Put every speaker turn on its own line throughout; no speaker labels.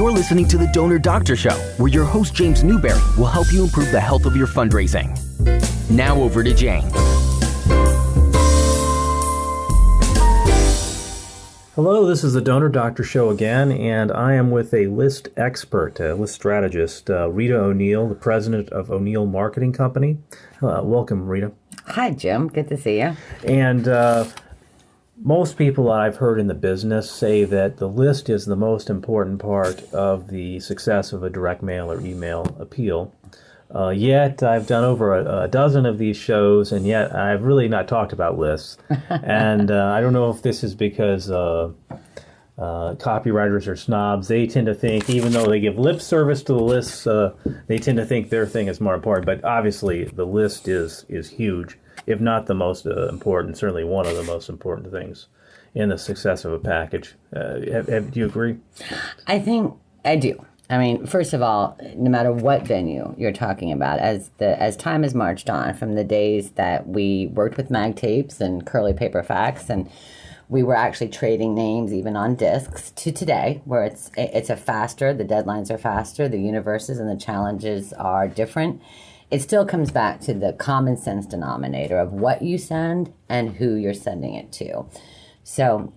You're listening to The Donor Doctor Show, where your host, James Newberry, will help you improve the health of your fundraising. Now over to James.
Hello, this is The Donor Doctor Show again, and I am with a list expert, a list strategist, Rita O'Neill, the president of O'Neill Marketing Company. Welcome, Rita.
Hi, Jim. Good to see you.
And most people I've heard in the business say that the list is the most important part of the success of a direct mail or email appeal. Yet I've done over a dozen of these shows, and yet I've really not talked about lists. And I don't know if this is because copywriters are snobs. They tend to think, even though they give lip service to the lists, they tend to think their thing is more important. But obviously, the list is huge, if not the most important, certainly one of the most important things in the success of a package. Do you agree?
I think I do. I mean, first of all, no matter what venue you're talking about, as time has marched on, from the days that we worked with mag tapes and curly paper fax, and we were actually trading names even on discs, to today, where it's a faster, the deadlines are faster, the universes and the challenges are different. It still comes back to the common sense denominator of what you send and who you're sending it to. So,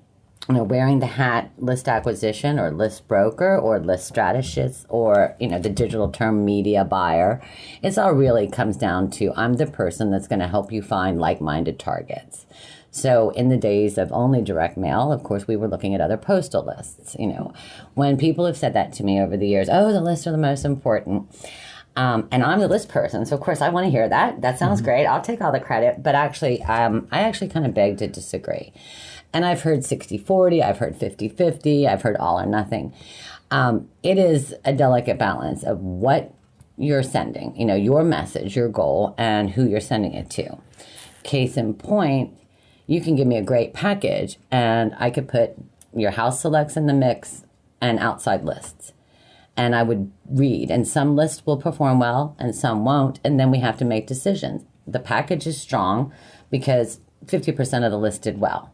wearing the hat list acquisition or list broker or list strategist or, the digital term media buyer, it all really comes down to I'm the person that's going to help you find like-minded targets. So in the days of only direct mail, of course, we were looking at other postal lists. When people have said that to me over the years, oh, the lists are the most important. And I'm the list person, so of course I want to hear that. That sounds great. I'll take all the credit. But actually, I actually kind of beg to disagree. And I've heard 60-40, I've heard 50-50, I've heard all or nothing. It is a delicate balance of what you're sending, your message, your goal, and who you're sending it to. Case in point, you can give me a great package, and I could put your house selects in the mix and outside lists. And I would read, and some lists will perform well and some won't, and then we have to make decisions. The package is strong because 50% of the list did well.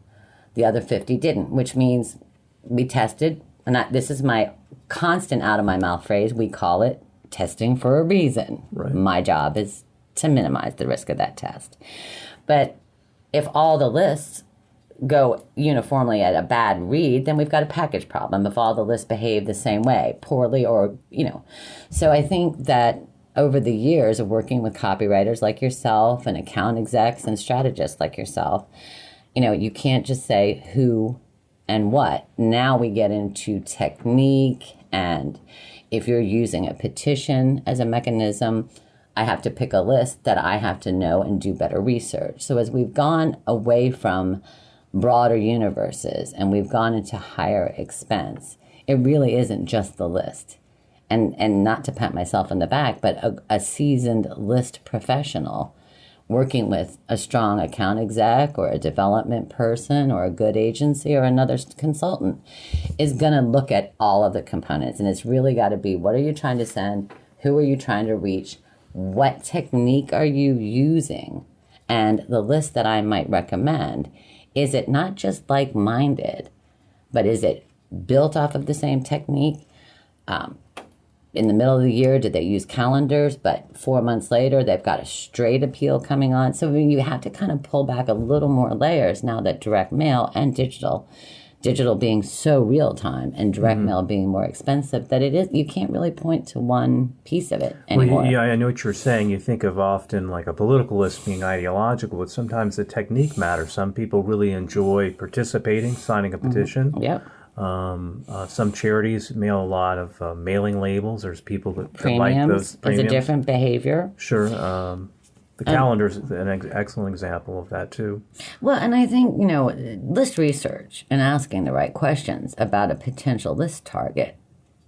The other 50 didn't, which means we tested, and this is my constant out-of-my-mouth phrase, we call it testing for a reason.
Right.
My job is to minimize the risk of that test. But if all the lists go uniformly at a bad read, then we've got a package problem if all the lists behave the same way, poorly or. So I think that over the years of working with copywriters like yourself and account execs and strategists like yourself, you can't just say who and what. Now we get into technique, and if you're using a petition as a mechanism, I have to pick a list that I have to know and do better research. So as we've gone away from broader universes and we've gone into higher expense, it really isn't just the list. And not to pat myself on the back, but a seasoned list professional working with a strong account exec or a development person or a good agency or another consultant is going to look at all of the components. And it's really got to be, what are you trying to send? Who are you trying to reach? What technique are you using? And the list that I might recommend, is it not just like-minded, but is it built off of the same technique? In the middle of the year, did they use calendars? But 4 months later, they've got a straight appeal coming on. So you have to kind of pull back a little more layers now that direct mail and digital being so real time and direct mail being more expensive, that you can't really point to one piece of it anymore.
Well, yeah, I know what you're saying. You think of often like a political list being ideological, but sometimes the technique matters. Some people really enjoy participating, signing a petition.
Yep.
Some charities mail a lot of mailing labels. There's people that like those.
Premiums is a different behavior.
Sure. The calendar is an excellent example of that, too.
Well, and I think, list research and asking the right questions about a potential list target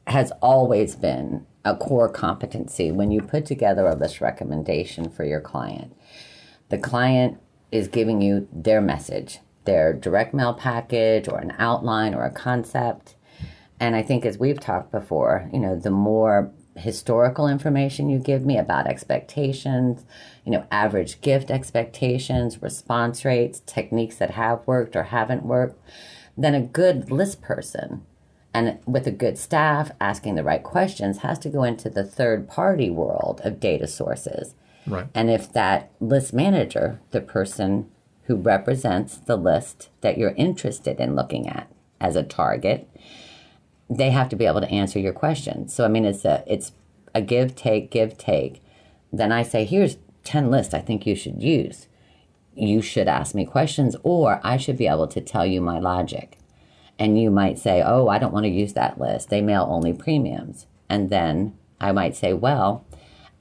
has always been a core competency when you put together a list recommendation for your client. The client is giving you their message, their direct mail package or an outline or a concept. And I think, as we've talked before, the more historical information you give me about expectations, average gift expectations, response rates, techniques that have worked or haven't worked, then a good list person and with a good staff asking the right questions, has to go into the third-party world of data sources.
Right.
And if that list manager, the person who represents the list that you're interested in looking at as a target, they have to be able to answer your questions. So, I mean, it's a give, take. Then I say, here's 10 lists I think you should use. You should ask me questions, or I should be able to tell you my logic. And you might say, oh, I don't want to use that list. They mail only premiums. And then I might say, well,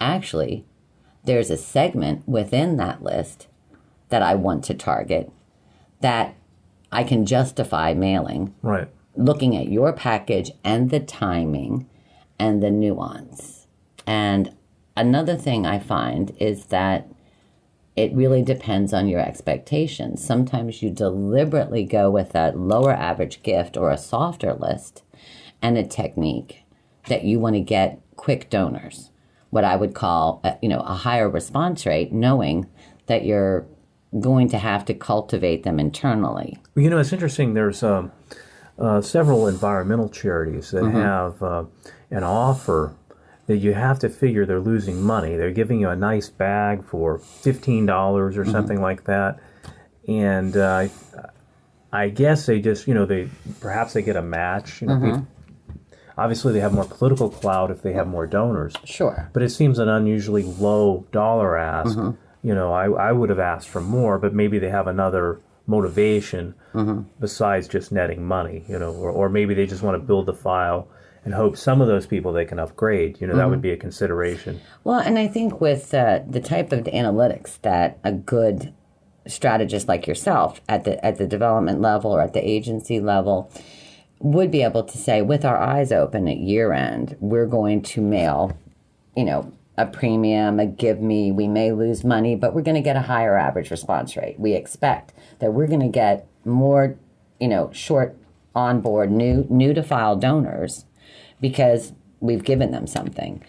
actually, there's a segment within that list that I want to target that I can justify mailing.
Right.
Looking at your package and the timing and the nuance. And another thing I find is that it really depends on your expectations. Sometimes you deliberately go with a lower average gift or a softer list and a technique that you want to get quick donors, what I would call a higher response rate, knowing that you're going to have to cultivate them internally.
Well, it's interesting. There's several environmental charities that have an offer that you have to figure they're losing money. They're giving you a nice bag for $15 or something like that. And I guess they just, perhaps they get a match. Obviously, they have more political clout if they have more donors.
Sure.
But it seems an unusually low dollar ask. I would have asked for more, but maybe they have another motivation besides just netting money, or maybe they just want to build the file and hope some of those people they can upgrade. That would be a consideration.
Well, and I think with the type of analytics that a good strategist like yourself at the development level or at the agency level would be able to say, with our eyes open at year end, we're going to mail, a premium, a give me. We may lose money, but we're going to get a higher average response rate. We expect that we're going to get more, short onboard new to file donors because we've given them something.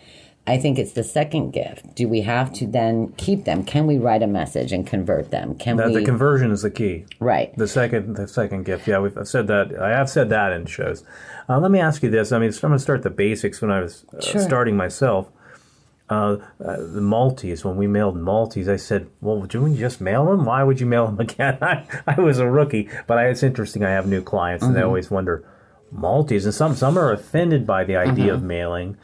I think it's the second gift. Do we have to then keep them? Can we write a message and convert them?
The conversion is the key.
Right.
The second gift. Yeah, I've said that. I have said that in shows. Let me ask you this. I mean, I'm going to start the basics. When I was starting myself, the Maltese, when we mailed Maltese, I said, well, would you just mail them? Why would you mail them again? I was a rookie, but it's interesting. I have new clients, and they always wonder, Maltese, and some are offended by the idea of mailing.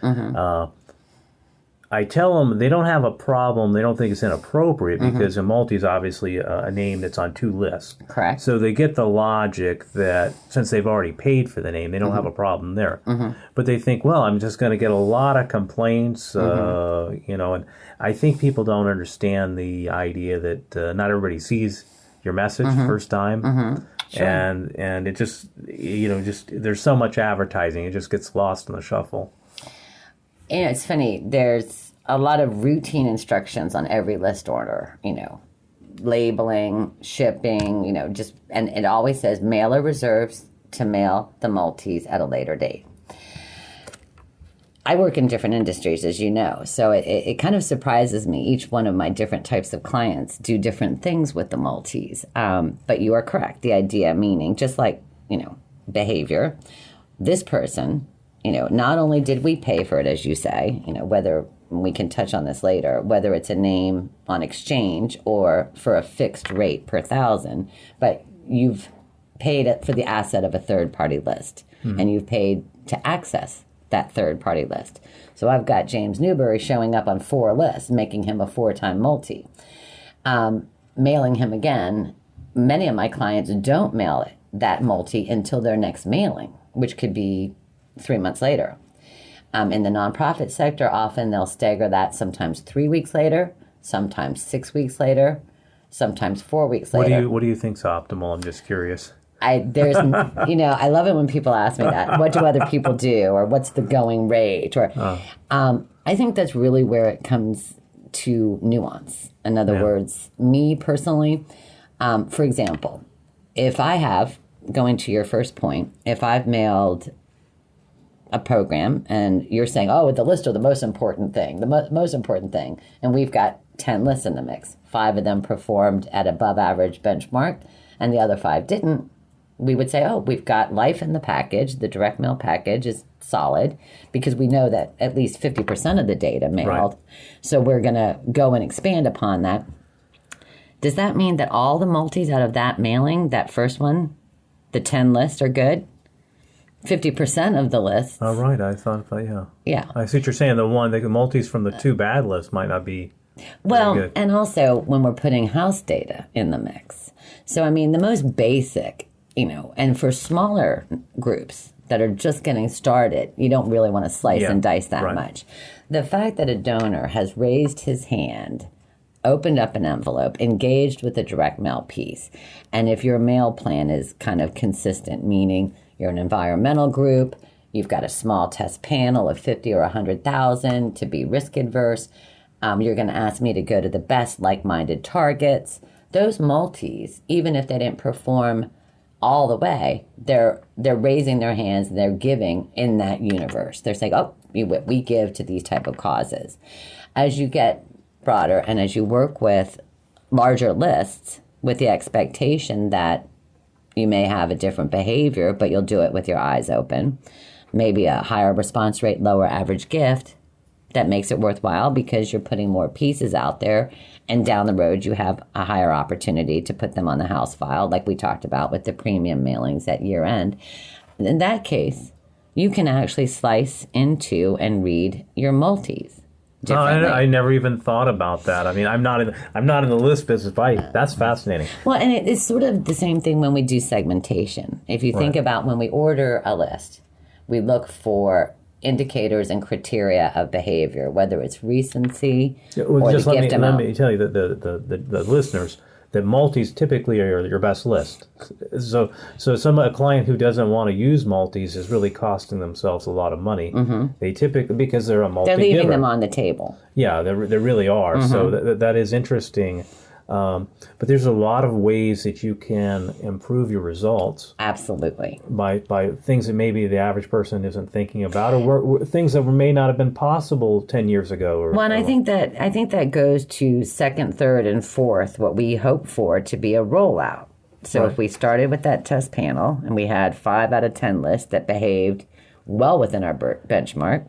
I tell them they don't have a problem. They don't think it's inappropriate because a Maltese is obviously a name that's on two lists.
Correct.
So they get the logic that since they've already paid for the name, they don't have a problem there. But they think, well, I'm just going to get a lot of complaints, and I think people don't understand the idea that not everybody sees your message first time. Sure. And it just, there's so much advertising, it just gets lost in the shuffle.
It's funny, there's a lot of routine instructions on every list order, labeling, shipping, and it always says mailer reserves to mail the Maltese at a later date. I work in different industries, as you know, so it kind of surprises me. Each one of my different types of clients do different things with the Maltese. But you are correct. The idea, meaning, just like, behavior, this person, not only did we pay for it, as you say, whether we can touch on this later, whether it's a name on exchange or for a fixed rate per thousand, but you've paid it for the asset of a third-party list, and you've paid to access that third-party list. So I've got James Newberry showing up on 4 lists, making him a 4-time multi. Mailing him again, many of my clients don't mail that multi until their next mailing, which could be 3 months later. In the nonprofit sector, often they'll stagger that sometimes 3 weeks later, sometimes 6 weeks later, sometimes 4 weeks later.
What do you think's optimal? I'm just curious.
I love it when people ask me that. What do other people do, or what's the going rate? Or I think that's really where it comes to nuance. In other words, me personally, for example, if I have, going to your first point, if I've mailed a program and you're saying, oh, the lists are the most important thing, most important thing, and we've got 10 lists in the mix, 5 of them performed at above average benchmark, and the other 5 didn't, we would say, oh, we've got life in the package. The direct mail package is solid because we know that at least 50% of the data mailed. Right. So we're going to go and expand upon that. Does that mean that all the multis out of that mailing, that first one, the 10 lists are good? 50% of the lists.
Oh, right. I thought, yeah.
Yeah.
I see what you're saying. The multis from the 2 bad lists might not be
well,
good.
And also when we're putting house data in the mix. So, I mean, the most basic, and for smaller groups that are just getting started, you don't really want to slice and dice that much. The fact that a donor has raised his hand, opened up an envelope, engaged with the direct mail piece, and if your mail plan is kind of consistent, meaning you're an environmental group, you've got a small test panel of 50 or 100,000 to be risk adverse, you're going to ask me to go to the best like-minded targets. Those multis, even if they didn't perform all the way, they're raising their hands and they're giving in that universe. They're saying, oh, we give to these type of causes. As you get broader and as you work with larger lists with the expectation that you may have a different behavior, but you'll do it with your eyes open, maybe a higher response rate, lower average gift, that makes it worthwhile because you're putting more pieces out there, and down the road you have a higher opportunity to put them on the house file, like we talked about with the premium mailings at year end. In that case, you can actually slice into and read your multis differently.
I never even thought about that. I mean, I'm not in the list business, but that's fascinating.
Well, and it's sort of the same thing when we do segmentation. If you think about when we order a list, we look for indicators and criteria of behavior, whether it's recency or
just
the gift amount.
Let me tell you that the listeners that multis typically are your best list. So a client who doesn't want to use multis is really costing themselves a lot of money. Mm-hmm. They typically, because they're a multi,
they're leaving them on the table.
Yeah, they really are. Mm-hmm. So that is interesting. But there's a lot of ways that you can improve your results.
Absolutely.
By things that maybe the average person isn't thinking about, or things that may not have been possible 10 years ago.
And I think that goes to second, third, and fourth, what we hope for to be a rollout. So if we started with that test panel and we had 5 out of 10 lists that behaved well within our benchmark,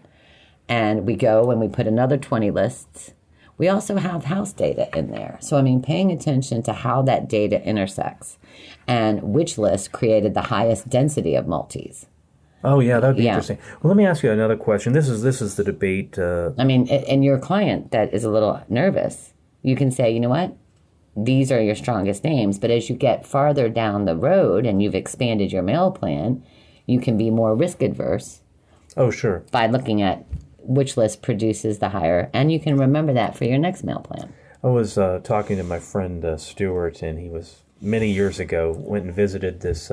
and we go and we put another 20 lists, we also have house data in there. So, I mean, paying attention to how that data intersects and which list created the highest density of multis.
Oh, yeah, that would be interesting. Well, let me ask you another question. This is the debate.
I mean, and your client that is a little nervous, you can say, you know what? These are your strongest names. But as you get farther down the road and you've expanded your mail plan, you can be more risk adverse.
Oh, sure.
By looking at which list produces the higher, and you can remember that for your next mail plan.
I was talking to my friend Stuart, and he was, many years ago, went and visited this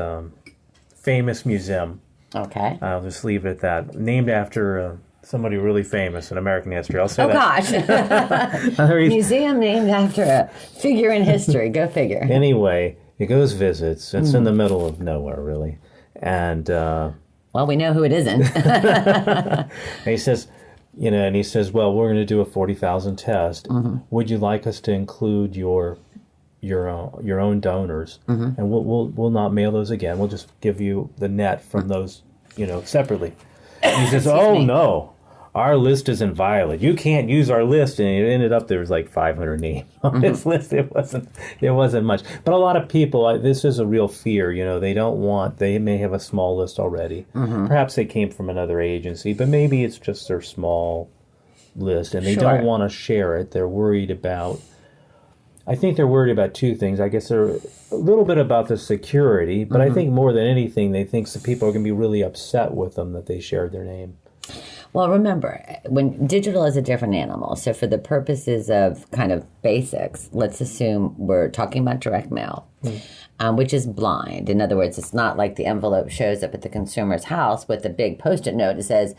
famous museum.
Okay.
I'll just leave it at that. Named after somebody really famous in American history. I'll say
that. Oh, gosh. Museum named after a figure in history. Go figure.
Anyway, he goes visits. It's in the middle of nowhere, really. And...
well, we know who it isn't.
And he says, well, we're going to do a 40,000 test. Mm-hmm. Would you like us to include your own donors? Mm-hmm. And we'll not mail those again. We'll just give you the net from those, separately. And he says, no, our list is inviolate. You can't use our list. And it ended up there was like 500 names on his list. It wasn't much. But a lot of people, this is a real fear. They may have a small list already. Mm-hmm. Perhaps they came from another agency, but maybe it's just their small list and they don't want to share it. I think they're worried about two things. I guess they're a little bit about the security, but I think more than anything, they think some people are going to be really upset with them that they shared their name.
Well, remember, when digital is a different animal, so for the purposes of kind of basics, let's assume we're talking about direct mail, which is blind. In other words, it's not like the envelope shows up at the consumer's house with a big Post-it note that says,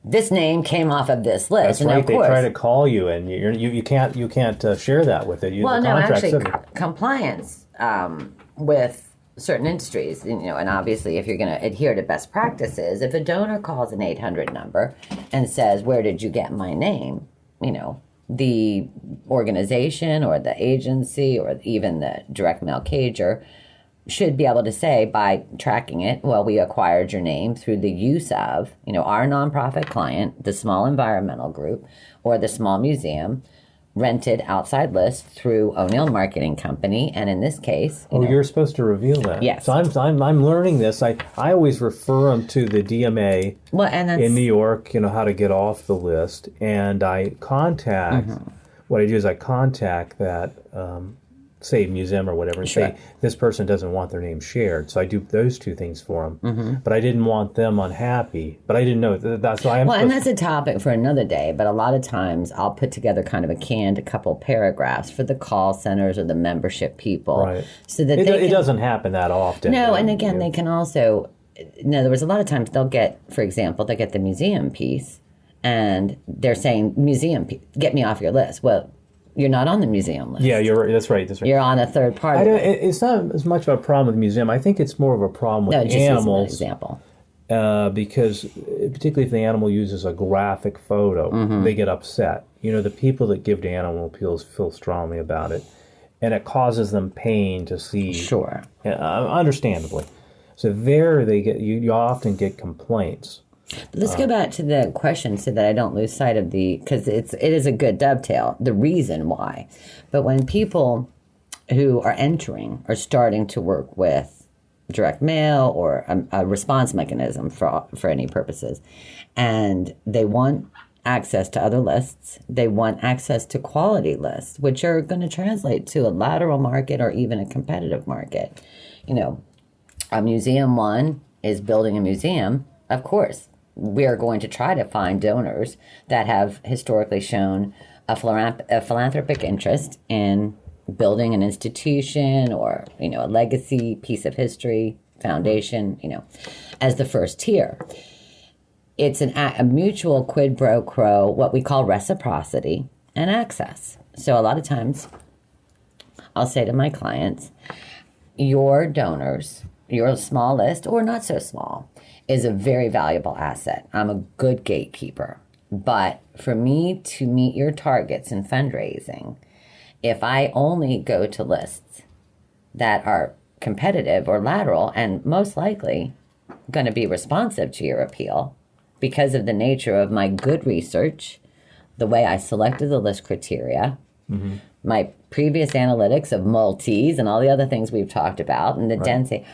this name came off of this list.
That's right. They try to call you, and you can't share that with it.
Compliance with certain industries, and obviously if you're going to adhere to best practices, if a donor calls an 800 number and says, where did you get my name? The organization or the agency or even the direct mail cager should be able to say by tracking it, well, we acquired your name through the use of, our nonprofit client, the small environmental group, or the small museum, rented outside lists through O'Neill Marketing Company, and in this case,
you're supposed to reveal that.
Yes.
So I'm learning this. I always refer them to the DMA in New York. How to get off the list, and I contact. What I do is I contact that. Say museum or whatever, and say this person doesn't want their name shared. So I do those two things for them. But I didn't want them unhappy. But I didn't know that's why I'm.
Well, and that's a topic for another day. But a lot of times I'll put together kind of a couple paragraphs for the call centers or the membership people,
right?
So that
it doesn't happen that often.
No, and again, they can also. In other words, a lot of times they'll get, for example, they get the museum piece, and they're saying get me off your list. Well, you're not on the museum list.
Yeah, you're right. That's right.
You're on a third party.
It's not as much of a problem with the museum. I think it's more of a problem with animals.
Just as an example.
Because particularly if the animal uses a graphic photo, they get upset. The people that give to animal appeals feel strongly about it, and it causes them pain to see.
Sure.
Understandably. So there they get you often get complaints.
But let's go back to the question so that I don't lose sight of because it is a good dovetail, the reason why. But when people who are entering are starting to work with direct mail or a response mechanism for any purposes, and they want access to other lists, they want access to quality lists, which are going to translate to a lateral market or even a competitive market. A museum one is building a museum, of course. We are going to try to find donors that have historically shown a philanthropic interest in building an institution or, a legacy piece of history, foundation, as the first tier. It's a mutual quid pro quo, what we call reciprocity and access. So a lot of times I'll say to my clients, your donors, your small list or not so small, is a very valuable asset. I'm a good gatekeeper. But for me to meet your targets in fundraising, if I only go to lists that are competitive or lateral and most likely going to be responsive to your appeal because of the nature of my good research, the way I selected the list criteria, my previous analytics of multis and all the other things we've talked about and the density,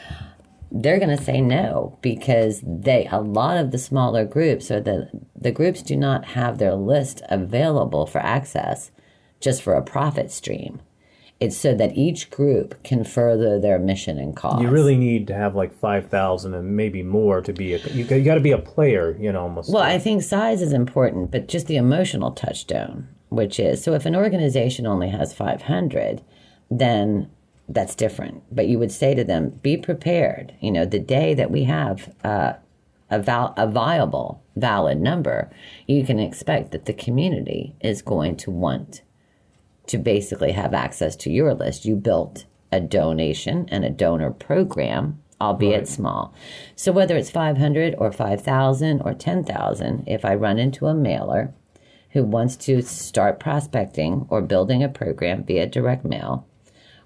they're going to say no because a lot of the smaller groups or the groups do not have their list available for access just for a profit stream. It's so that each group can further their mission and cause. You
really need to have like 5,000 and maybe more to be you got to be a player, almost.
Well, I think size is important, but just the emotional touchstone, which is, so if an organization only has 500, then that's different. But you would say to them, be prepared. The day that we have a viable, valid number, you can expect that the community is going to want to basically have access to your list. You built a donation and a donor program, albeit small. So whether it's 500 or 5,000 or 10,000, if I run into a mailer who wants to start prospecting or building a program via direct mail,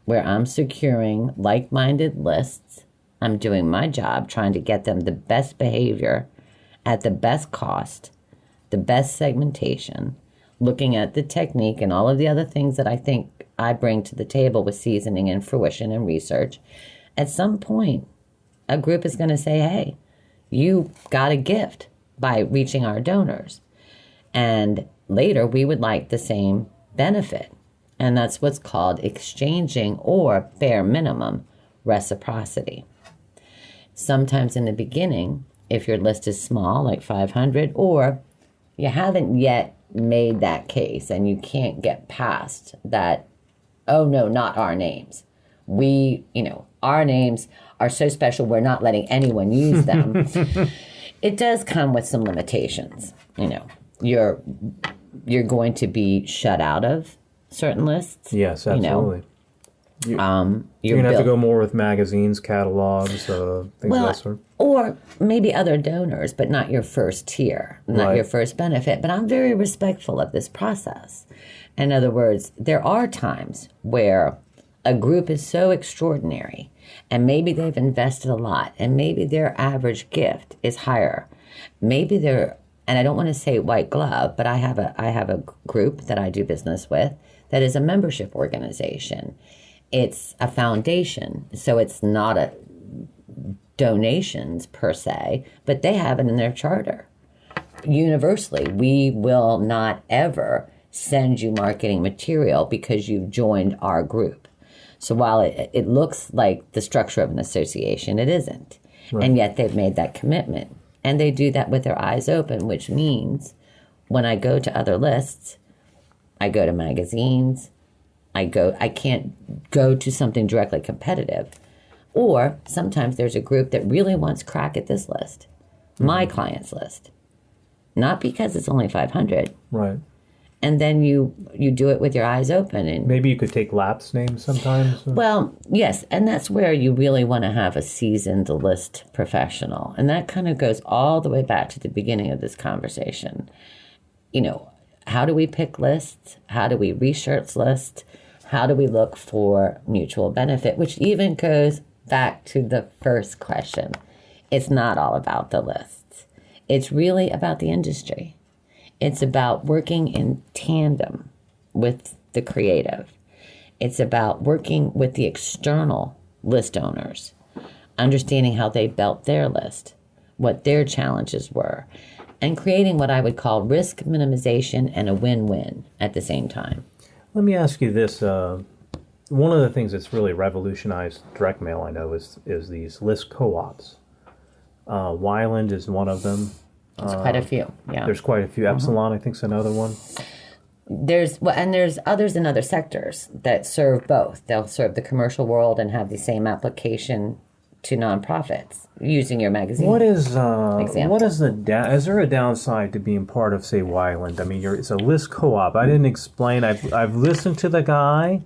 where I'm securing like-minded lists, I'm doing my job trying to get them the best behavior at the best cost, the best segmentation, looking at the technique and all of the other things that I think I bring to the table with seasoning and fruition and research. At some point, a group is going to say, hey, you got a gift by reaching our donors. And later, we would like the same benefit. And that's what's called exchanging or bare minimum reciprocity. Sometimes in the beginning, if your list is small, like 500, or you haven't yet made that case and you can't get past that, oh no, not our names. Our names are so special, we're not letting anyone use them. It does come with some limitations. You're going to be shut out of certain lists.
Yes, absolutely. You're going to have to go more with magazines, catalogs, things of that sort.
Or maybe other donors, but not your first tier, not your first benefit. But I'm very respectful of this process. In other words, there are times where a group is so extraordinary, and maybe they've invested a lot, and maybe their average gift is higher. Maybe they're, and I don't want to say white glove, but I have a group that I do business with that is a membership organization. It's a foundation, so it's not a donations per se, but they have it in their charter. Universally, we will not ever send you marketing material because you've joined our group. So while it looks like the structure of an association, it isn't. Right. And yet they've made that commitment. And they do that with their eyes open, which means when I go to other lists, I go to magazines, I can't go to something directly competitive. Or sometimes there's a group that really wants crack at this list, my client's list. Not because it's only 500.
Right.
And then you do it with your eyes open. And
maybe you could take lapse names sometimes.
Well, yes, and that's where you really want to have a seasoned list professional. And that kind of goes all the way back to the beginning of this conversation. You know, how do we pick lists? How do we research lists? How do we look for mutual benefit? Which even goes back to the first question. It's not all about the lists. It's really about the industry. It's about working in tandem with the creative. It's about working with the external list owners, understanding how they built their list, what their challenges were, and creating what I would call risk minimization and a win-win at the same time.
Let me ask you this. One of the things that's really revolutionized direct mail, I know, is these list co-ops. Wyland is one of them.
There's quite a few, yeah.
There's quite a few. Epsilon, I think, is another one.
There's others in other sectors that serve both. They'll serve the commercial world and have the same application to nonprofits using your magazine.
What is is there a downside to being part of, say, Wyland? I mean, it's a list co-op. I didn't explain. I've listened to the guy,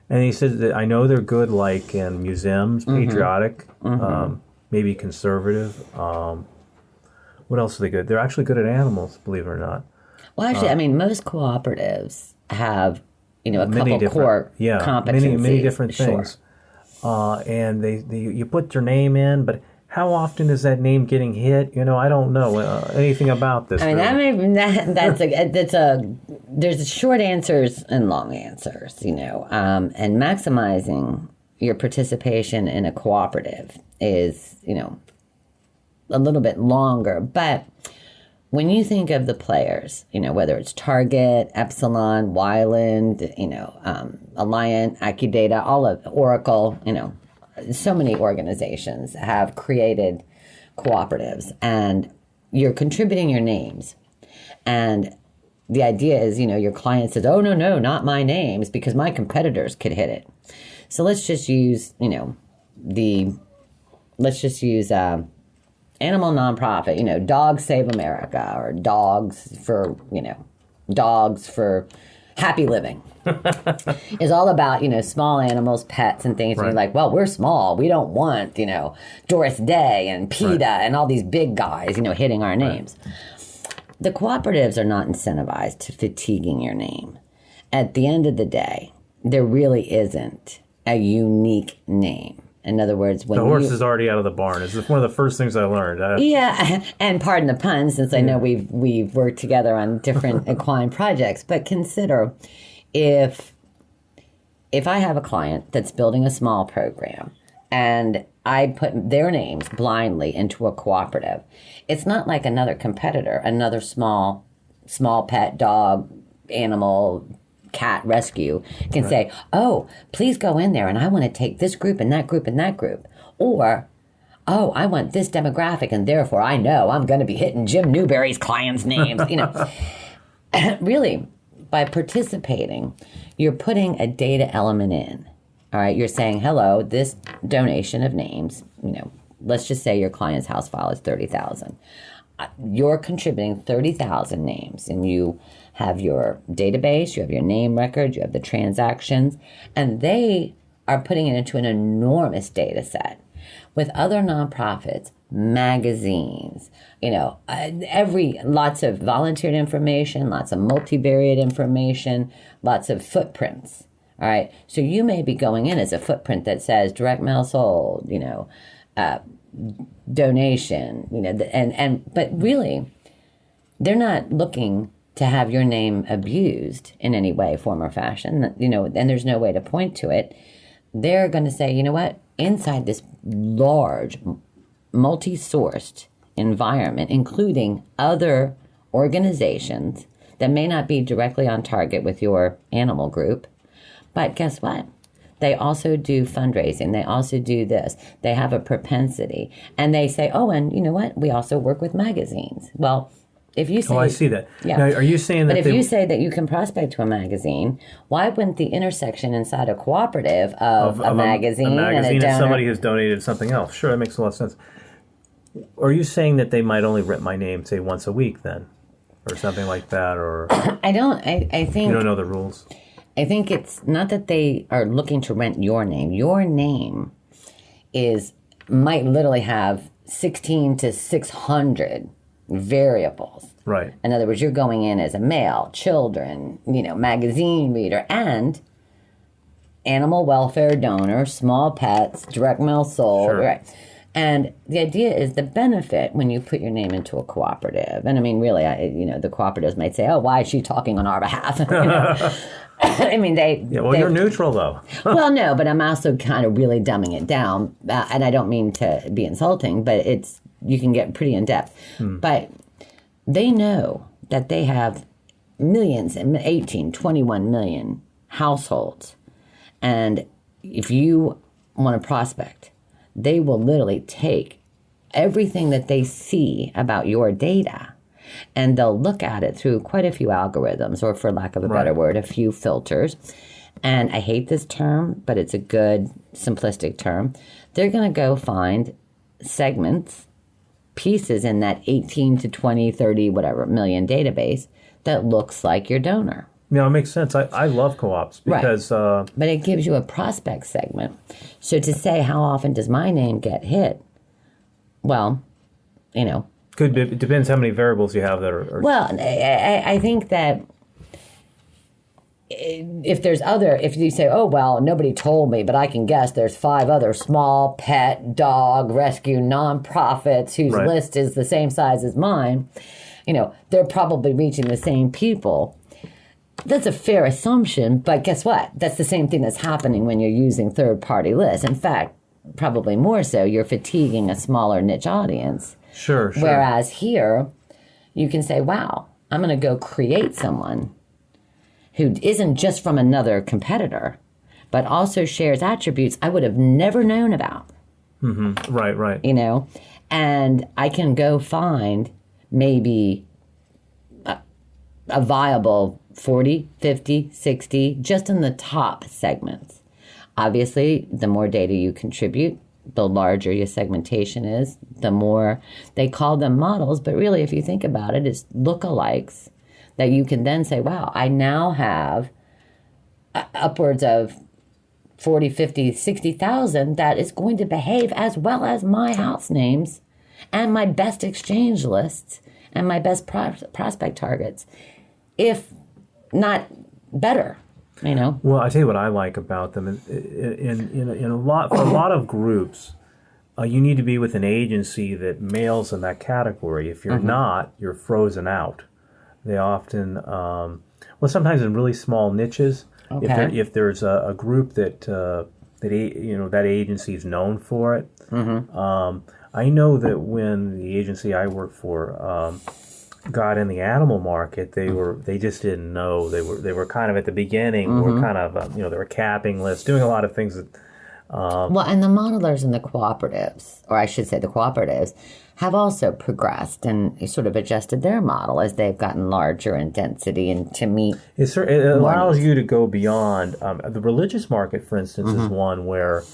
and he said that I know they're good, like in museums, patriotic, maybe conservative. What else are they good? They're actually good at animals, believe it or not.
Well, actually, I mean, most cooperatives have, a couple core competencies.
Many different things. And you put your name in, but how often is that name getting hit? I don't know anything about this.
I mean, there's short answers and long answers, and maximizing your participation in a cooperative is, a little bit longer. But when you think of the players, whether it's Target, Epsilon, Wyland, Alliant, Accudata, all of Oracle, so many organizations have created cooperatives, and you're contributing your names. And the idea is, your client says, oh, no, not my names, because my competitors could hit it. So let's just use, animal nonprofit, Dogs Save America, or Dogs for Happy Living. Is all about, small animals, pets, and things. Right. And you're like, well, we're small. We don't want, Doris Day and PETA and all these big guys, hitting our names. The cooperatives are not incentivized to fatiguing your name. At the end of the day, there really isn't a unique name. In other words, when
the horse is already out of the barn. It's one of the first things I learned.
Yeah, and pardon the pun, since I know we've worked together on different equine projects. But consider if I have a client that's building a small program, and I put their names blindly into a cooperative, it's not like another competitor, another small pet dog, animal, cat rescue can say, oh, please go in there and I want to take this group and that group and that group. Or, oh, I want this demographic and therefore I know I'm going to be hitting Jim Newberry's clients' names. Really, by participating, you're putting a data element in. All right, you're saying, hello, this donation of names, let's just say your client's house file is 30,000. You're contributing 30,000 names, and you have your database, you have your name record, you have the transactions, and they are putting it into an enormous data set with other nonprofits, magazines, lots of volunteered information, lots of multivariate information, lots of footprints, All right. So you may be going in as a footprint that says direct mail sold, donation, but really, they're not looking to have your name abused in any way, form, or fashion, and there's no way to point to it. They're going to say, you know what, inside this large, multi-sourced environment, including other organizations that may not be directly on target with your animal group, but guess what? They also do fundraising. They also do this. They have a propensity. And they say, oh, and you know what? We also work with magazines. Well, if you say...
Oh, I see that.
Yeah.
Now, are you saying that...
But if you say that you can prospect to a magazine, why wouldn't the intersection inside a cooperative of a magazine and a donor...
somebody who's donated something else? Sure, that makes a lot of sense. Are you saying that they might only rent my name, say, once a week then? Or something like that? Or
I think...
You don't know the rules?
I think it's not that they are looking to rent your name. Your name might literally have 16 to 600 variables.
Right.
In other words, you're going in as a male, children, magazine reader, and animal welfare donor, small pets, direct mail sold.
Sure.
Right. And the idea is the benefit when you put your name into a cooperative. And I mean, really, the cooperatives might say, oh, why is she talking on our behalf? I mean,
you're neutral, though.
Well, no, but I'm also kind of really dumbing it down. And I don't mean to be insulting, but you can get pretty in-depth. But they know that they have millions, 18, 21 million households. And if you want to prospect, they will literally take everything that they see about your data and they'll look at it through quite a few algorithms, or for lack of a better word, a few filters. And I hate this term, but it's a good, simplistic term. They're going to go find segments, pieces in that 18 to 20, 30, whatever, million database that looks like your donor.
Yeah, it makes sense. I love co-ops because...
Right. But it gives you a prospect segment. So to say how often does my name get hit, well,
it depends how many variables you have that are...
Well, I think that if you say, oh, well, nobody told me, but I can guess there's 5 other small pet, dog, rescue, nonprofits whose list is the same size as mine, they're probably reaching the same people. That's a fair assumption, but guess what? That's the same thing that's happening when you're using third-party lists. In fact, probably more so, you're fatiguing a smaller niche audience.
Sure.
Whereas here, you can say, wow, I'm going to go create someone who isn't just from another competitor, but also shares attributes I would have never known about.
Mm-hmm. Right.
And I can go find maybe a viable 40, 50, 60, just in the top segments. Obviously, the more data you contribute, the larger your segmentation is, the more they call them models. But really, if you think about it, it's lookalikes that you can then say, wow, I now have upwards of 40, 50, 60,000 that is going to behave as well as my house names and my best exchange lists and my best prospect targets, if not better.
Well, I tell you what I like about them. In a lot of groups, you need to be with an agency that mails in that category. If you're not, you're frozen out. They often, sometimes in really small niches.
Okay.
If there's a group that agency is known for it. I know that when the agency I work for got in the animal market, they just didn't know. They were kind of at the beginning. Were kind of they were capping lists, doing a lot of things that.
And the modelers and the cooperatives, or I should say the cooperatives, have also progressed and sort of adjusted their model as they've gotten larger in density and to meet.
It allows you to go beyond the religious market, for instance, is one where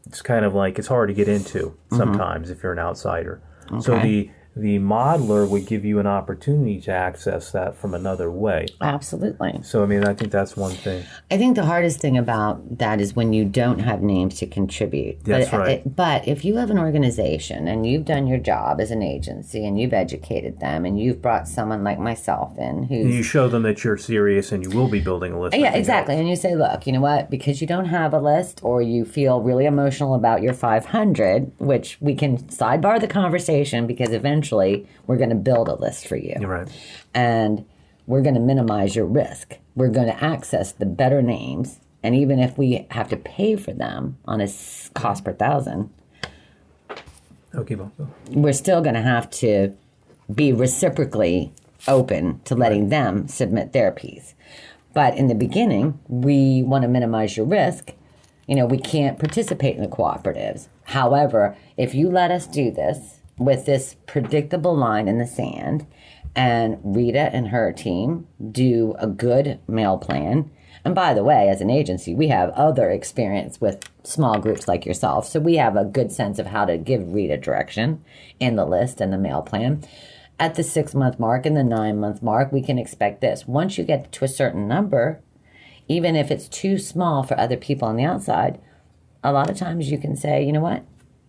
it's kind of like it's hard to get into sometimes if you're an outsider. Okay. So the modeler would give you an opportunity to access that from another way.
Absolutely.
So, I mean, I think that's one thing.
I think the hardest thing about that is when you don't have names to contribute.
That's right.
But if you have an organization and you've done your job as an agency and you've educated them and you've brought someone like myself in who's...
You show them that you're serious and you will be building a list.
Yeah, exactly. And you say, look, you know what? Because you don't have a list or you feel really emotional about your 500, which we can sidebar the conversation because eventually we're going to build a list for you.
You're right.
And we're going to minimize your risk. We're going to access the better names. And even if we have to pay for them on a cost per thousand,
okay,
we're still going to have to be reciprocally open to letting them submit their piece. But in the beginning, we want to minimize your risk. You know, we can't participate in the cooperatives. However, if you let us do this with this predictable line in the sand, and Rita and her team do a good mail plan. And by the way, as an agency, we have other experience with small groups like yourself. So we have a good sense of how to give Rita direction in the list and the mail plan. At the 6-month mark and the 9-month mark, we can expect this. Once you get to a certain number, even if it's too small for other people on the outside, a lot of times you can say, you know what?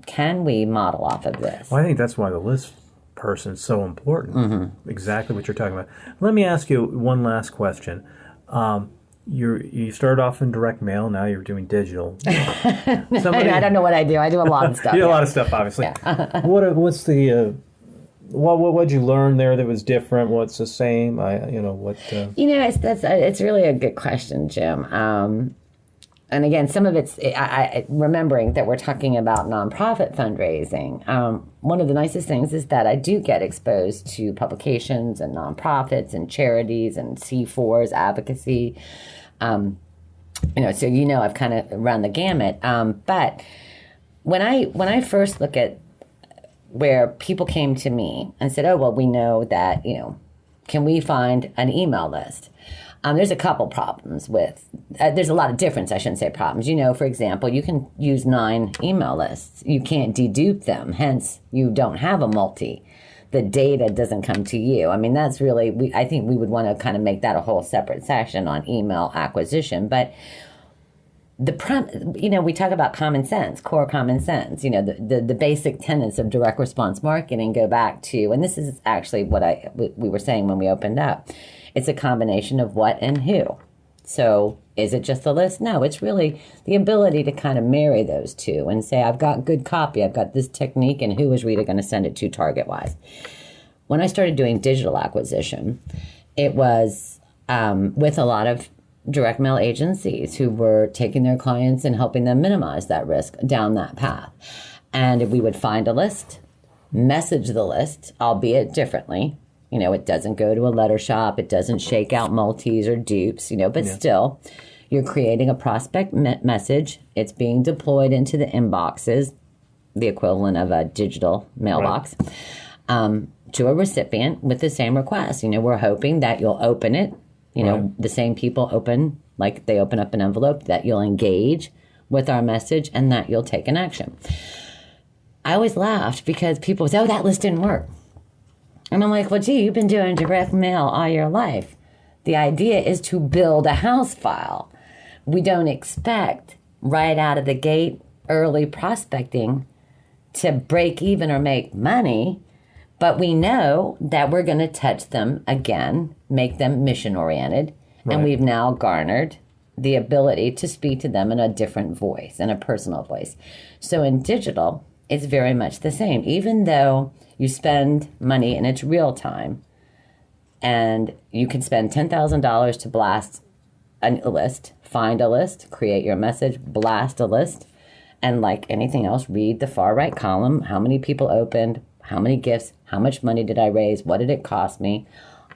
Can we model off of this?
Well, I think that's why the list person is so important. Mm-hmm. Exactly what you're talking about. Let me ask you one last question. You started off in direct mail. Now you're doing digital.
I don't know what I do. I do a lot of stuff.
You do a lot of stuff, obviously. Yeah. What's the what'd you learn there that was different? What's the same?
It's really a good question, Jim. And again, some of it's remembering that we're talking about nonprofit fundraising. One of the nicest things is that I do get exposed to publications and nonprofits and charities and C4s, advocacy. So I've kind of run the gamut. But when I first look at where people came to me and said, oh, well, we know that, can we find an email list? There's a couple problems with, there's a lot of difference, I shouldn't say problems. For example, you can use 9 email lists. You can't dedupe them, hence you don't have a multi. The data doesn't come to you. I mean, that's really, I think we would want to kind of make that a whole separate section on email acquisition. But we talk about common sense, core common sense. The basic tenets of direct response marketing go back to, and this is actually what we were saying when we opened up. It's a combination of what and who. So is it just a list? No, it's really the ability to kind of marry those two and say, I've got good copy, I've got this technique, and who is Rita going to send it to target-wise? When I started doing digital acquisition, it was with a lot of direct mail agencies who were taking their clients and helping them minimize that risk down that path. And we would find a list, message the list, albeit differently. It doesn't go to a letter shop. It doesn't shake out multis or dupes, but still, you're creating a prospect message. It's being deployed into the inboxes, the equivalent of a digital mailbox, to a recipient with the same request. We're hoping that you'll open it. The same people open, like they open up an envelope, that you'll engage with our message and that you'll take an action. I always laughed because people say, oh, that list didn't work. And I'm like, well, gee, you've been doing direct mail all your life. The idea is to build a house file. We don't expect right out of the gate early prospecting to break even or make money, but we know that we're going to touch them again, make them mission-oriented, and we've now garnered the ability to speak to them in a different voice, in a personal voice. So in digital, it's very much the same. Even though you spend money and it's real time, and you can spend $10,000 to blast a list, find a list, create your message, blast a list, and like anything else, read the far right column, how many people opened, how many gifts, how much money did I raise, what did it cost me,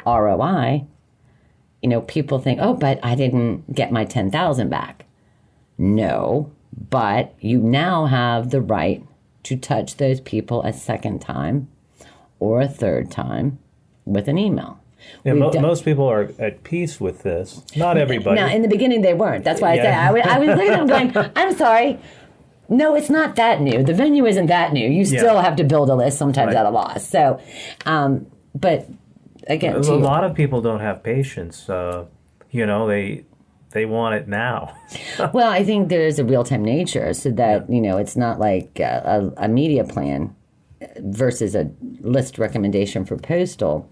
ROI. People think, oh, but I didn't get my $10,000 back. No, but you now have the right to touch those people a second time or a third time with an email.
Yeah, most people are at peace with this. Not everybody.
Now, in the beginning, they weren't. That's why I said I was looking at them going, I'm sorry. No, it's not that new. The venue isn't that new. You still have to build a list, sometimes at a loss. So, but again,
a lot of people don't have patience. They want it now.
Well, I think there's a real-time nature, so that it's not like a media plan versus a list recommendation for postal.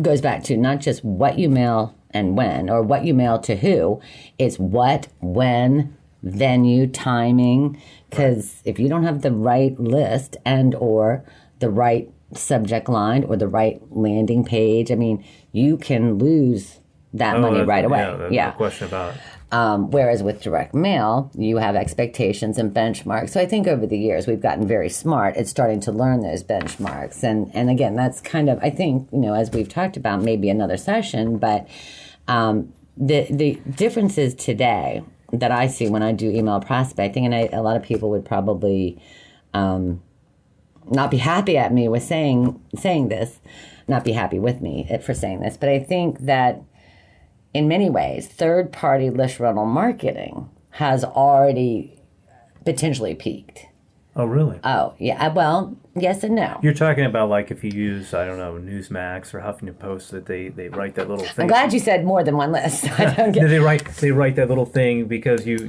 Goes back to not just what you mail and when, or what you mail to who. It's what, when, venue, timing. Because if you don't have the right list and or the right subject line or the right landing page, I mean, you can lose that money right away.
No question about it.
Whereas with direct mail, you have expectations and benchmarks. So I think over the years we've gotten very smart at starting to learn those benchmarks. And again, that's kind of, I think, as we've talked about, maybe another session, but the differences today that I see when I do email prospecting, and a lot of people would probably not be happy at me with saying this, not be happy with me for saying this, but I think that in many ways, third-party list rental marketing has already potentially peaked.
Oh, really?
Oh, yeah. Well, yes and no.
You're talking about like if you use, I don't know, Newsmax or Huffington Post, that they write that little thing.
I'm glad you said more than one list.
They write that little thing because you.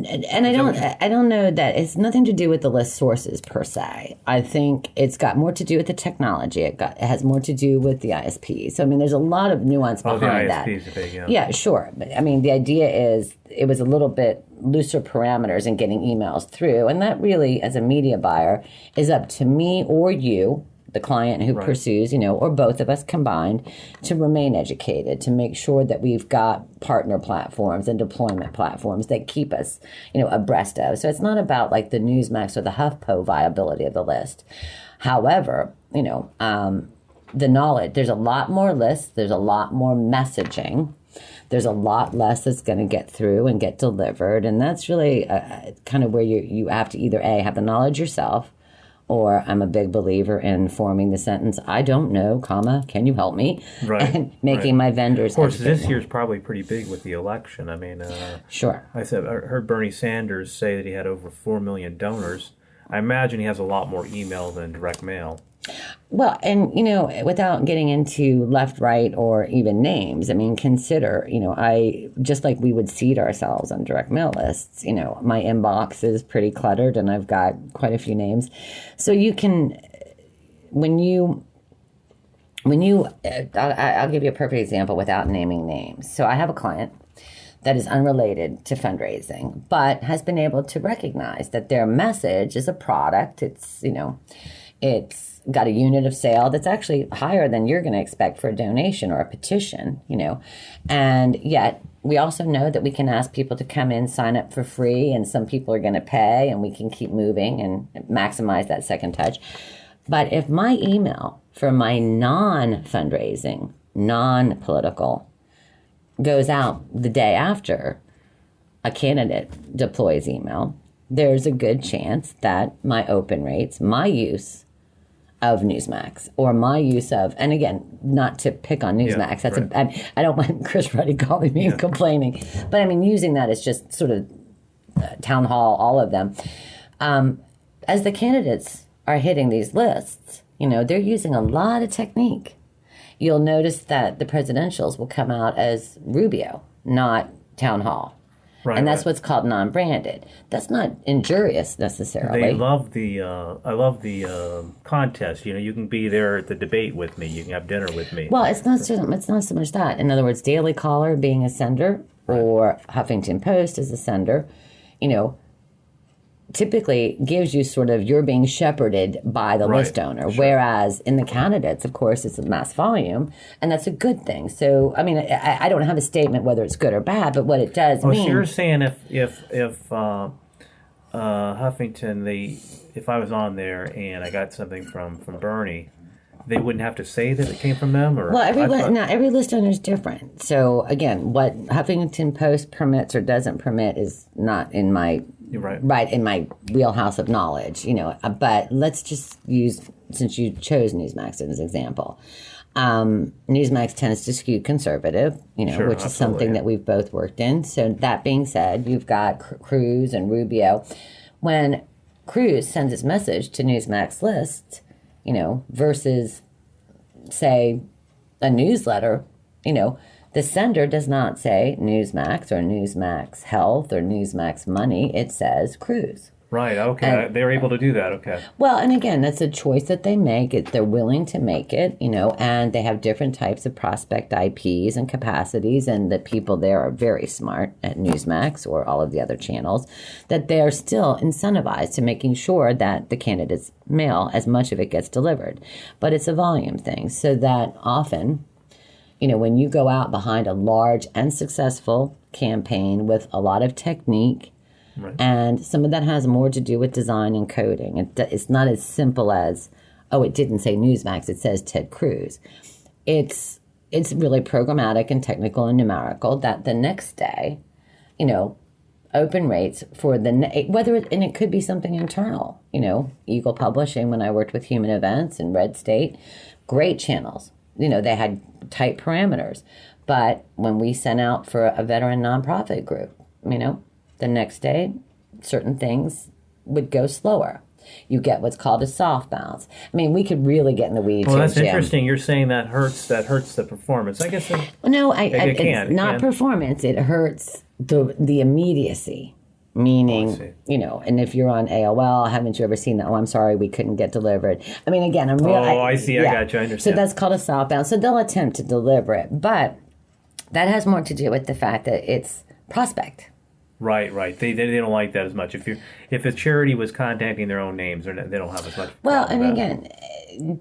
And I don't know that it's nothing to do with the list sources per se. I think it's got more to do with the technology. It has more to do with the ISP. So I mean, there's a lot of nuance behind that.
The ISPs are big,
Yeah, sure. But I mean, the idea is it was a little bit looser parameters in getting emails through, and that really, as a media buyer, is up to me or you, the client who pursues, or both of us combined, to remain educated, to make sure that we've got partner platforms and deployment platforms that keep us, abreast of. So it's not about like the Newsmax or the HuffPo viability of the list. However, the knowledge, there's a lot more lists, there's a lot more messaging. There's a lot less that's going to get through and get delivered. And that's really kind of where you have to either A, have the knowledge yourself, or I'm a big believer in forming the sentence, I don't know, comma, can you help me?
Right.
And making my vendors.
Of course, this year's probably pretty big with the election. I mean,
sure.
I heard Bernie Sanders say that he had over 4 million donors. I imagine he has a lot more email than direct mail.
Well, and, without getting into left, right, or even names, I mean, consider, I, just like we would seed ourselves on direct mail lists, my inbox is pretty cluttered and I've got quite a few names. So you can, I'll give you a perfect example without naming names. So I have a client that is unrelated to fundraising, but has been able to recognize that their message is a product. It's, it's got a unit of sale that's actually higher than you're going to expect for a donation or a petition, and yet we also know that we can ask people to come in, sign up for free, and some people are going to pay, and we can keep moving and maximize that second touch. But if my email for my non-fundraising, non-political goes out the day after a candidate deploys email, there's a good chance that my open rates, my use of Newsmax, or my use of, and again, not to pick on Newsmax, I don't want Chris Ruddy calling me and complaining, but I mean, using that as just sort of town hall, all of them. As the candidates are hitting these lists, they're using a lot of technique. You'll notice that the presidentials will come out as Rubio, not town hall. Right, and that's what's called non-branded. That's not injurious necessarily.
I love the contest. You can be there at the debate with me. You can have dinner with me.
Well, it's not so much that. In other words, Daily Caller being a sender, or Huffington Post as a sender, typically gives you sort of, you're being shepherded by the list owner. Sure. Whereas in the candidates, of course, it's a mass volume, and that's a good thing. So, I mean, I don't have a statement whether it's good or bad, but what it does mean.
So you're saying if Huffington, if I was on there and I got something from Bernie, they wouldn't have to say that it came from them? Or
well, every list owner is different. So, again, what Huffington Post permits or doesn't permit is not in my in my wheelhouse of knowledge, But let's just use, since you chose Newsmax as an example, Newsmax tends to skew conservative,
Sure,
which is something that we've both worked in. So that being said, you've got Cruz and Rubio. When Cruz sends its message to Newsmax lists, versus, say, a newsletter, the sender does not say Newsmax or Newsmax Health or Newsmax Money. It says Cruz.
Right, okay. They're able to do that, okay.
Well, and again, that's a choice that they make. They're willing to make it, and they have different types of prospect IPs and capacities, and the people there are very smart at Newsmax or all of the other channels, that they're still incentivized to making sure that the candidate's mail, as much of it gets delivered. But it's a volume thing, so that often, when you go out behind a large and successful campaign with a lot of technique, right. And some of that has more to do with design and coding. It's not as simple as, it didn't say Newsmax, it says Ted Cruz. It's really programmatic and technical and numerical that the next day, open rates for and it could be something internal, Eagle Publishing, when I worked with Human Events and Red State, great channels. They had tight parameters. But when we sent out for a veteran nonprofit group, the next day, certain things would go slower. You get what's called a soft bounce. We could really get in the weeds.
Well,
here,
that's
Jim.
Interesting. You're saying that hurts the performance. I guess.
No, it's not performance. It hurts the immediacy. Meaning, and if you're on AOL, haven't you ever seen that? Oh, I'm sorry, we couldn't get delivered. Again, I'm real.
I see. Yeah. I got you. I understand.
So that's called a soft bounce. So they'll attempt to deliver it, but that has more to do with the fact that it's prospect.
Right. They don't like that as much. If a charity was contacting their own names, they don't have as much.
Well, and again,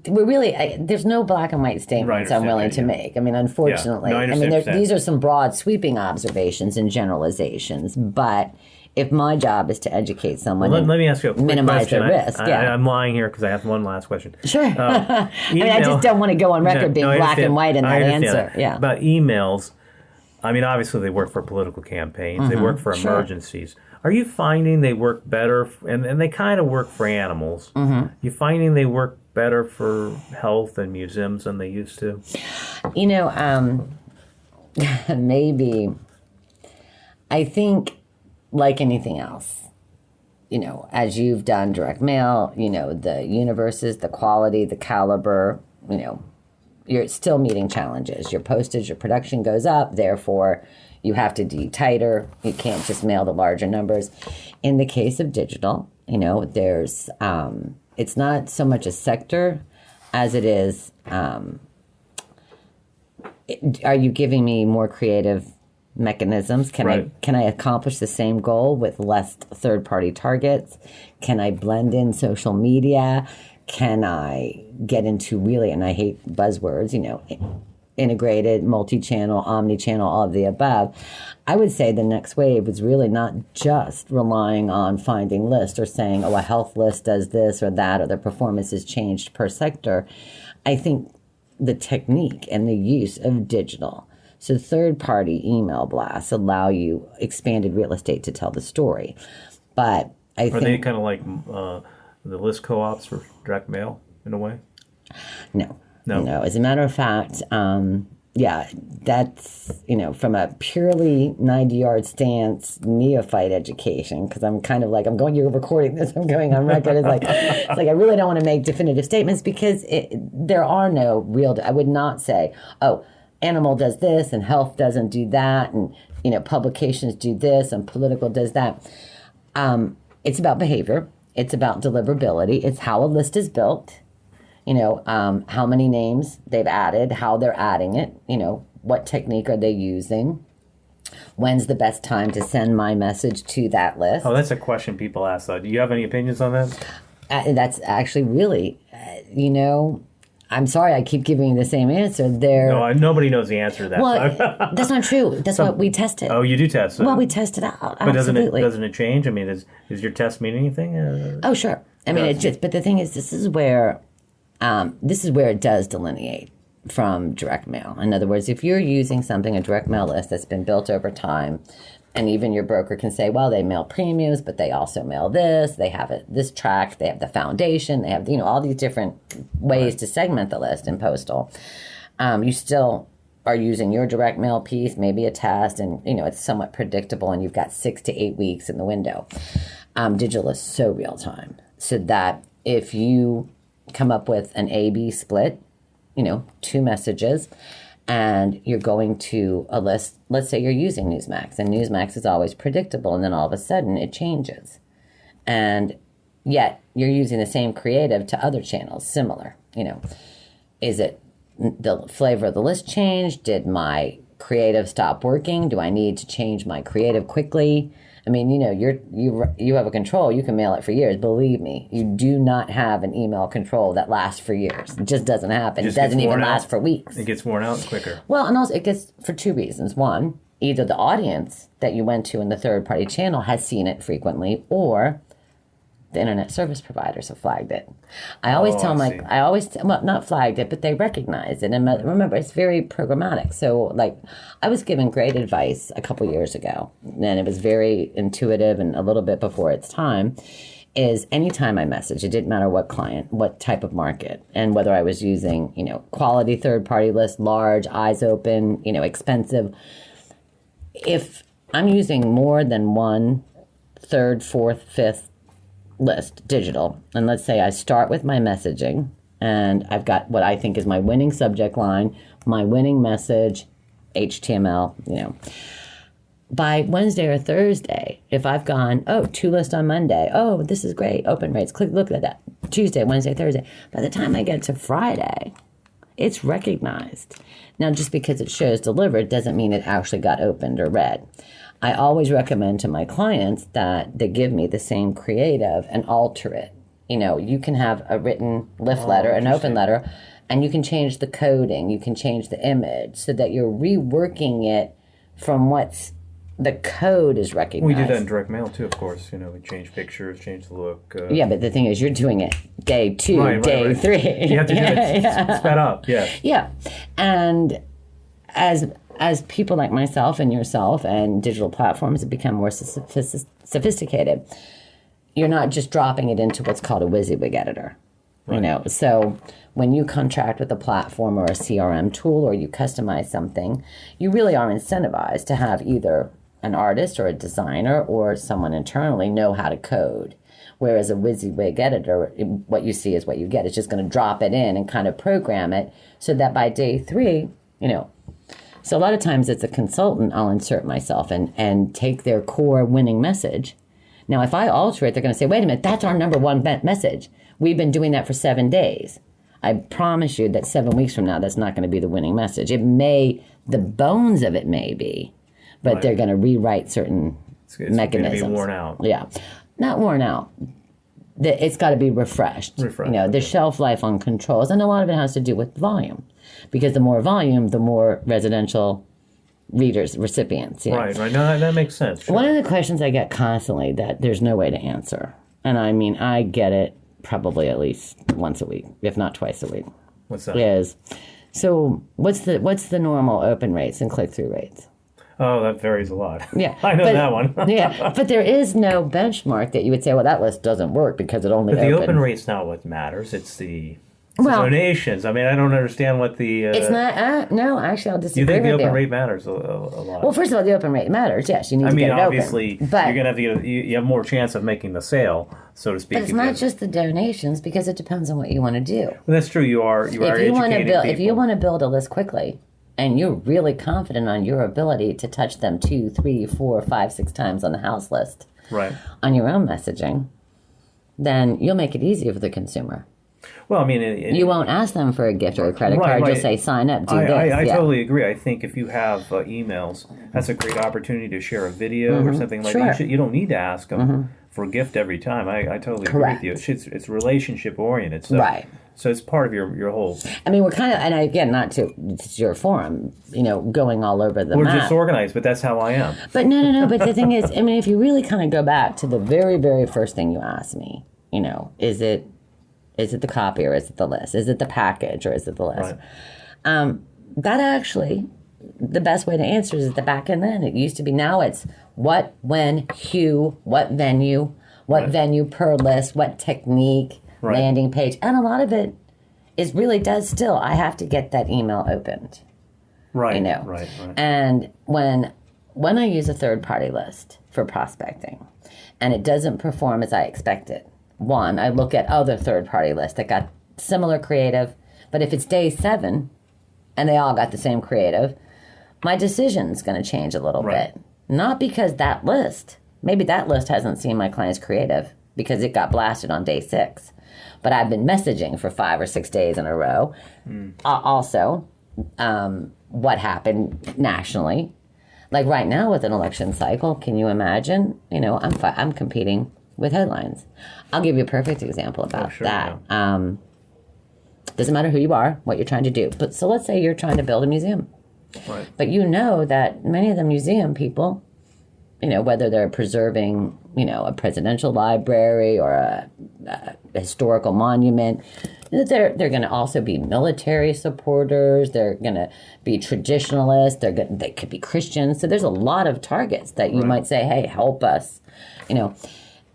we're really there's no black and white statements I'm willing to make. Unfortunately,
yeah. No,
these are some broad, sweeping observations and generalizations. But if my job is to educate someone,
let me ask you a quick
minimize
question.
their risk.
I'm lying here because I have one last question.
Sure. I just don't want to go on record being black and white in that answer. Yeah.
About emails. Obviously they work for political campaigns. They work for emergencies. Are you finding they work better, and they kind of work for animals, you finding they work better for health and museums than they used to?
Maybe. I think, like anything else, as you've done direct mail, the universes, the quality, the caliber, you're still meeting challenges. Your postage, your production goes up. Therefore, you have to be tighter. You can't just mail the larger numbers. In the case of digital, there's it's not so much a sector as it is. Are you giving me more creative mechanisms? Can I accomplish the same goal with less third-party targets? Can I blend in social media? Can I get into really, and I hate buzzwords, integrated, multi-channel, omni-channel, all of the above? I would say the next wave is really not just relying on finding lists or saying, a health list does this or that, or the performance is changed per sector. I think the technique and the use of digital. So third-party email blasts allow you expanded real estate to tell the story. But I think...
Are they kind of like the list co-ops for direct mail in a way?
No. As a matter of fact, that's, from a purely 90-yard stance neophyte education, because I'm kind of like, you're recording this, I'm going on record. It's like I really don't want to make definitive statements because there are no real, I would not say, animal does this and health doesn't do that, and publications do this and political does that. It's about behavior. It's about deliverability. It's how a list is built. How many names they've added, how they're adding it. What technique are they using? When's the best time to send my message to that list?
Oh, that's a question people ask. Do you have any opinions on that?
That's actually really, I'm sorry, I keep giving you the same answer.
No, nobody knows the answer to that.
Well, that's not true. That's what we tested.
Oh, you do test it?
Well, we test it out.
But
absolutely.
doesn't it change? Does your test mean anything?
Oh, sure. But the thing is, this is where it does delineate from direct mail. In other words, if you're using a direct mail list that's been built over time, and even your broker can say, well, they mail premiums, but they also mail this. They have this track. They have the foundation. They have all these different ways to segment the list in postal. You still are using your direct mail piece, maybe a test, and it's somewhat predictable, and you've got 6 to 8 weeks in the window. Digital is so real time, so that if you come up with an A/B split, 2 messages, and you're going to a list, let's say you're using Newsmax, and Newsmax is always predictable, and then all of a sudden it changes. And yet you're using the same creative to other channels, similar. Is it the flavor of the list changed? Did my creative stop working? Do I need to change my creative quickly? I mean, you have a control. You can mail it for years. Believe me, you do not have an email control that lasts for years. It just doesn't happen. It doesn't even last for weeks.
It gets worn out quicker.
Well, and also it gets for 2 reasons. One, either the audience that you went to in the third-party channel has seen it frequently, or the internet service providers have flagged it. I always not flagged it, but they recognize it. And remember, it's very programmatic. So, I was given great advice a couple years ago, and it was very intuitive and a little bit before its time, is anytime I message, it didn't matter what client, what type of market, and whether I was using, quality third-party list, large, eyes open, expensive. If I'm using more than 1, 3rd, 4th, 5th, list digital, and let's say I start with my messaging, and I've got what I think is my winning subject line, my winning message, HTML, by Wednesday or Thursday, if I've gone, 2 lists on Monday, this is great, open rates, look at that, Tuesday, Wednesday, Thursday, by the time I get to Friday, it's recognized. Now, just because it shows delivered doesn't mean it actually got opened or read. I always recommend to my clients that they give me the same creative and alter it. You can have a written lift letter, an open letter, and you can change the coding, you can change the image so that you're reworking it from what's the code is recognized.
We do that in direct mail too, of course. We change pictures, change the look.
Yeah, but the thing is, you're doing it day 2, day 3.
You have to do it sped up, yeah.
Yeah, and as people like myself and yourself and digital platforms have become more sophisticated, you're not just dropping it into what's called a WYSIWYG editor. Right. So when you contract with a platform or a CRM tool, or you customize something, you really are incentivized to have either an artist or a designer or someone internally know how to code. Whereas a WYSIWYG editor, what you see is what you get. It's just going to drop it in and kind of program it so that by day 3, So a lot of times it's a consultant, I'll insert myself and take their core winning message. Now, if I alter it, they're going to say, wait a minute, that's our number 1 message. We've been doing that for 7 days. I promise you that 7 weeks from now, that's not going to be the winning message. The bones of it may be, but They're going to rewrite certain mechanisms.
It's going to be worn out.
Yeah. Not worn out. It's got to be refreshed. The shelf life on controls. And a lot of it has to do with volume. Because the more volume, the more residential readers, recipients.
Right. No, that makes sense. Sure.
One of the questions I get constantly that there's no way to answer, and I get it probably at least once a week, if not twice a week.
What's that?
Is, so what's the normal open rates and click-through rates?
Oh, that varies a lot.
Yeah.
I know that one.
Yeah, but there is no benchmark that you would say, well, that list doesn't work because it only opened.
The open rate's not what matters. It's the donations. I don't understand what the...
it's not... no, actually, I'll disagree with you.
You think the open rate matters a lot?
Well, first of all, the open rate matters, yes. You need to get it
obviously,
open. But
you're going to have to you have more chance of making the sale, so to speak.
But it's not just the donations, because it depends on what you want to do.
Well, that's true. You are educating people.
If you want to build a list quickly, and you're really confident on your ability to touch them 2, 3, 4, 5, 6 times on the house list,
right,
on your own messaging, then you'll make it easier for the consumer.
Well,
you won't ask them for a gift or a credit card. You'll say, sign up, do this.
I totally agree. I think if you have emails, that's a great opportunity to share a video or something like that. You don't need to ask them for a gift every time. I totally agree with you. It's relationship oriented. So,
right.
So it's part of your whole...
we're kind of, and again, it's your forum, going all over the map.
We're disorganized, but that's how I am.
But no. But the thing is, if you really kind of go back to the very, very first thing you asked me, is it the copy or is it the list? Is it the package or is it the list? Right. That actually, the best way to answer is at the back end then. It used to be, now it's what, when, who, what venue per list, what technique, landing page. And a lot of it it really does still, I have to get that email opened.
Right.
You know?
Right.
And when I use a third-party list for prospecting and it doesn't perform as I expected, one, I look at other third-party lists that got similar creative, but if it's day 7 and they all got the same creative, my decision's going to change a little bit. Not because maybe that list hasn't seen my client's creative because it got blasted on day 6. But I've been messaging for 5 or 6 days in a row. Also, what happened nationally. Like right now with an election cycle, can you imagine? You know, I'm competing with headlines. I'll give you a perfect example about that. Yeah. Doesn't matter who you are, what you're trying to do. But so let's say you're trying to build a museum.
Right.
But you know that many of the museum people, you know, whether they're preserving, you know, a presidential library or a historical monument, they're going to also be military supporters. They're going to be traditionalists. They could be Christians. So there's a lot of targets that you might say, hey, help us, you know.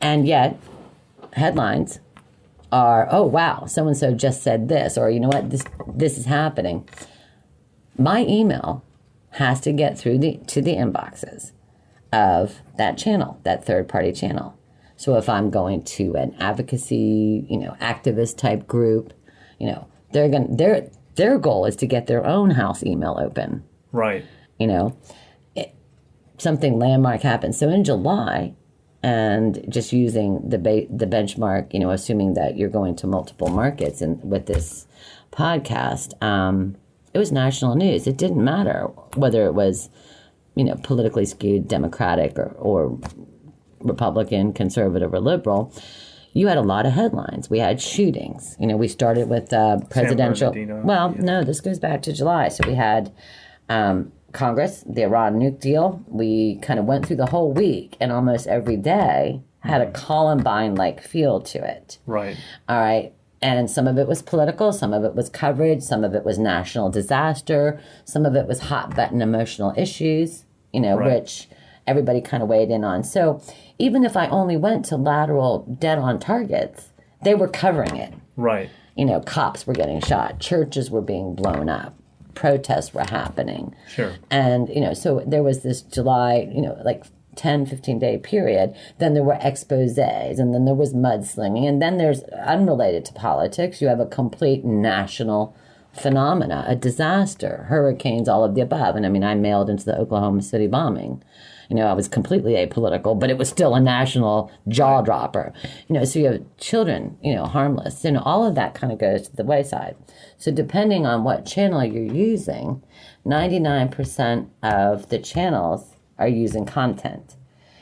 And yet headlines are, oh, wow, so-and-so just said this, or you know what, this is happening. My email has to get through to the inboxes of that channel, that third-party channel. So if I'm going to an advocacy, you know, activist type group, you know, their goal is to get their own house email open.
Right.
You know, something landmark happened. So in July, and just using the benchmark, you know, assuming that you're going to multiple markets and with this podcast, it was national news. It didn't matter whether it was, you know, politically skewed Democratic or Republican, conservative, or liberal. You had a lot of headlines. We had shootings. You know, we started with presidential. No, this goes back to July. So we had Congress, the Iran nuke deal. We kind of went through the whole week, and almost every day had a Columbine-like feel to it.
Right.
All right. And some of it was political, some of it was coverage, some of it was national disaster, some of it was hot-button emotional issues, you know, which everybody kind of weighed in on. So even if I only went to lateral dead-on targets, they were covering it.
Right.
You know, cops were getting shot, churches were being blown up, protests were happening.
Sure.
And, you know, so there was this July, you know, like 10, 15-day period. Then there were exposés, and then there was mudslinging, and then there's, unrelated to politics, you have a complete national phenomena, a disaster, hurricanes, all of the above. And I mean, I mailed into the Oklahoma City bombing. You know, I was completely apolitical, but it was still a national jaw dropper. You know, so you have children, you know, harmless. You know, all of that kind of goes to the wayside. So depending on what channel you're using, 99% of the channels are using content,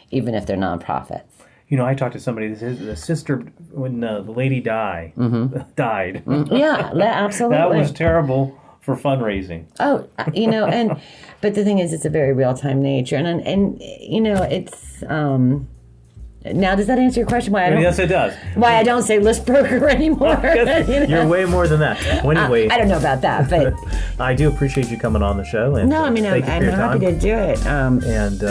even if they're nonprofits.
You know, I talked to somebody, the sister, when the lady died.
Yeah, absolutely.
That was terrible for fundraising.
Oh, you know, but the thing is, it's a very real-time nature. And you know, it's, now, does that answer your question?
Yes, it does.
Why I don't say list broker anymore? You know?
You're way more than that. Well, anyway,
I don't know about that, but
I do appreciate you coming on the show. And,
no, I mean, I'm happy to do it.
And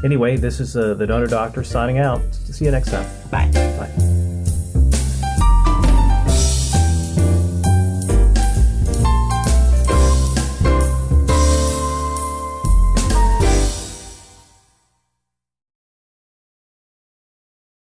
anyway, this is the Donor Doctor signing out. See you next time.
Bye.
Bye.